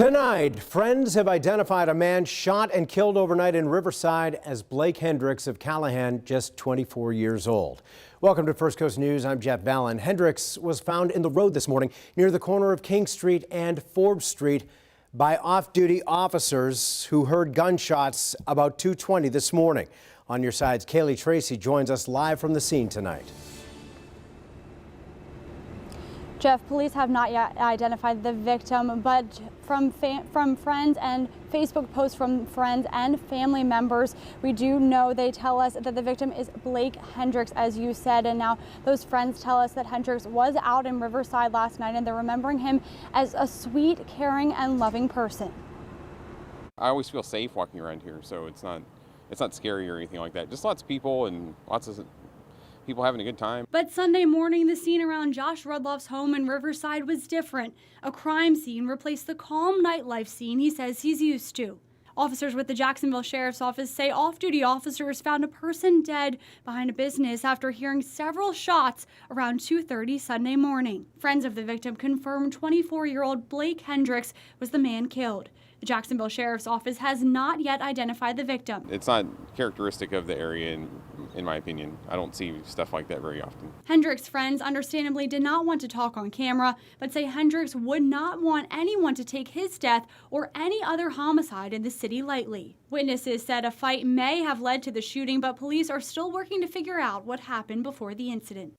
Tonight, friends have identified a man shot and killed overnight in Riverside as Blake Hendricks of Callahan, just 24 years old. Welcome to First Coast News. I'm Jeff Vallon. Hendricks was found in the road this morning near the corner of King Street and Forbes Street by off-duty officers who heard gunshots about 2:20 this morning. On your side's Kaylee Tracy joins us live from the scene tonight. Jeff, police have not yet identified the victim, but from friends and Facebook posts from friends and family members, we do know they tell us that the victim is Blake Hendricks, as you said. And now those friends tell us that Hendricks was out in Riverside last night and they're remembering him as a sweet, caring and loving person. I always feel safe walking around here, so it's not scary or anything like that. Just lots of people and lots of people having a good time. But Sunday morning, the scene around Josh Rudloff's home in Riverside was different. A crime scene replaced the calm nightlife scene he says he's used to. Officers with the Jacksonville Sheriff's Office say off-duty officers found a person dead behind a business after hearing several shots around 2:30 Sunday morning. Friends of the victim confirmed 24-year-old Blake Hendricks was the man killed. The Jacksonville Sheriff's Office has not yet identified the victim. It's not characteristic of the area, in my opinion. I don't see stuff like that very often. Hendricks' friends understandably did not want to talk on camera, but say Hendricks would not want anyone to take his death or any other homicide in the city lightly. Witnesses said a fight may have led to the shooting, but police are still working to figure out what happened before the incident.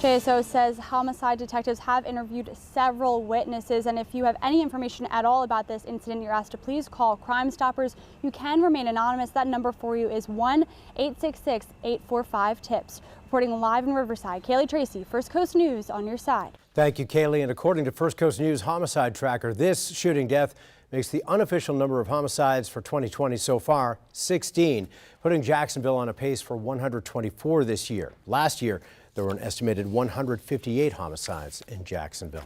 JSO says homicide detectives have interviewed several witnesses, and if you have any information at all about this incident, you're asked to please call Crime Stoppers. You can remain anonymous. That number for you is 1-866-845-TIPS. Reporting live in Riverside, Kaylee Tracy, First Coast News on your side. Thank you, Kaylee. And according to First Coast News Homicide Tracker, this shooting death makes the unofficial number of homicides for 2020 so far 16, putting Jacksonville on a pace for 124 this year. Last year, there were an estimated 158 homicides in Jacksonville.